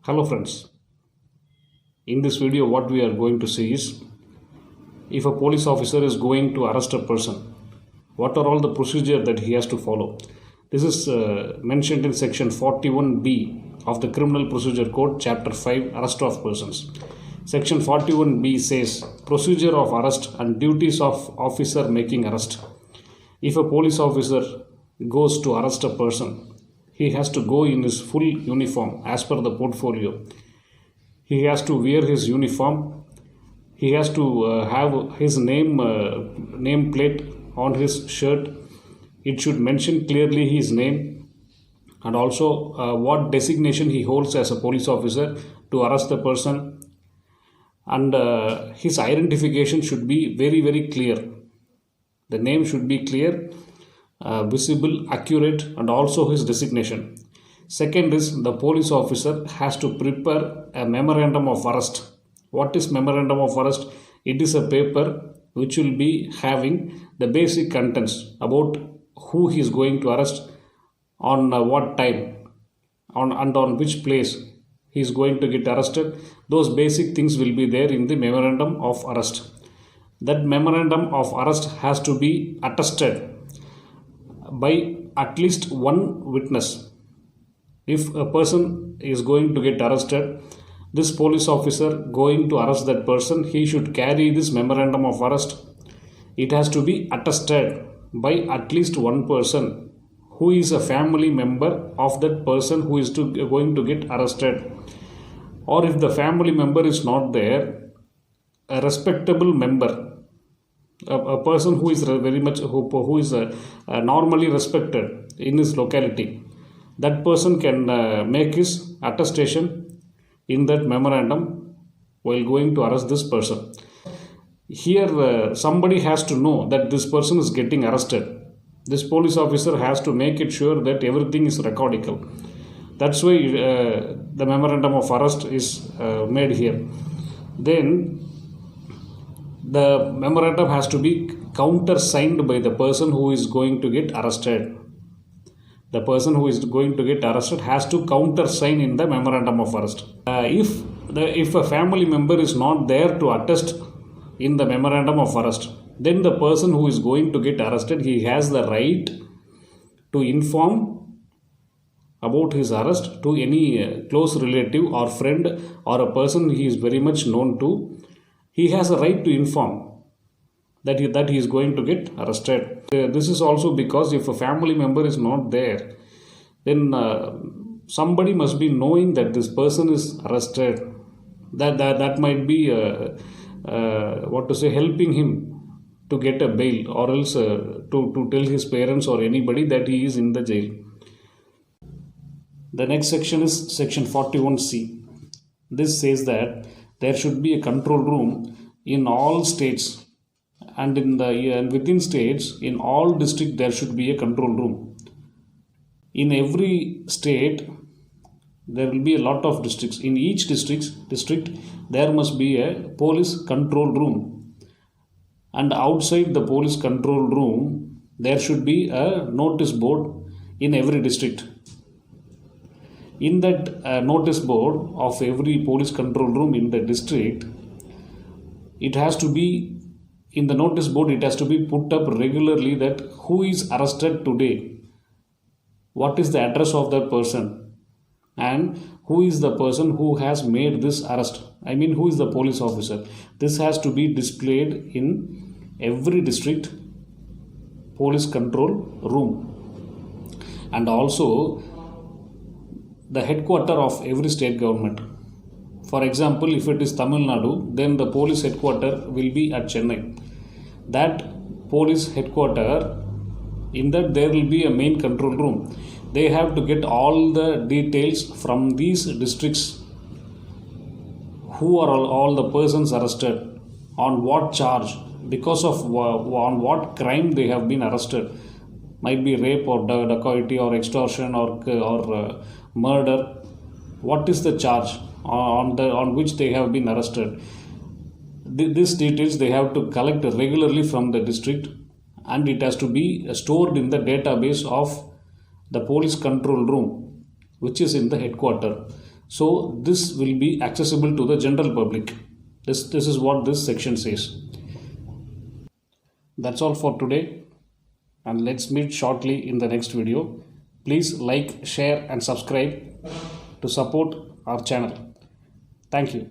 Hello friends, in this video what we are going to see is if a police officer is going to arrest a person, what are all the procedure that he has to follow. This is mentioned in section 41B of the Criminal Procedure Code, chapter 5, arrest of persons. Section 41B says procedure of arrest and duties of officer making arrest. If a police officer goes to arrest a person, he has to go in his full uniform as per the portfolio. He has to wear his uniform. He has to have his name plate on his shirt. It should mention clearly his name and also what designation he holds as a police officer to arrest the person. And his identification should be very, very clear. The name should be clear, visible, accurate, and also his designation. Second is the police officer has to prepare a memorandum of arrest. What is memorandum of arrest? It is a paper which will be having the basic contents about who he is going to arrest, on what time, on which place he is going to get arrested. Those basic things will be there in the memorandum of arrest. That memorandum of arrest has to be attested by at least one witness. If a person is going to get arrested, this police officer going to arrest that person, he should carry this memorandum of arrest. It has to be attested by at least one person who is a family member of that person who is going to get arrested. Or if the family member is not there, a respectable member, a person who is very much who is normally respected in his locality, that person can make his attestation in that memorandum while going to arrest this person. Here somebody has to know that this person is getting arrested. This police officer has to make it sure that everything is recordical. That's why the memorandum of arrest is made here. Then the memorandum has to be countersigned by the person who is going to get arrested. The person who is going to get arrested has to countersign in the memorandum of arrest. If a family member is not there to attest in the memorandum of arrest, then the person who is going to get arrested, he has the right to inform about his arrest to any close relative or friend or a person he is very much known to. He has a right to inform that he is going to get arrested. This is also because if a family member is not there, then somebody must be knowing that this person is arrested. That might be helping him to get a bail, or else to tell his parents or anybody that he is in the jail. The next section is section 41C. This says that there should be a control room in all states, and within states, in all districts, there should be a control room. In every state, there will be a lot of districts. In each district, there must be a police control room. And outside the police control room, there should be a notice board in every district. In that notice board of every police control room in the district, it has to be, in the notice board, it has to be put up regularly that who is arrested today, what is the address of that person, and who is the person who has made this arrest. I mean, who is the police officer. This has to be displayed in every district police control room. And also the headquarter of every state government. For example, if it is Tamilnadu, then the police headquarter will be at Chennai. That police headquarter, in that there will be a main control room. They have to get all the details from these districts. Who are all the persons arrested, on what charge, because of on what crime they have been arrested. Might be rape or dacoity or extortion or murder. What is the charge on which they have been arrested? These details they have to collect regularly from the district, and it has to be stored in the database of the police control room, which is in the headquarter. So this will be accessible to the general public. This is what this section says. That's all for today, and let's meet shortly in the next video. Please like, share and subscribe to support our channel. Thank you.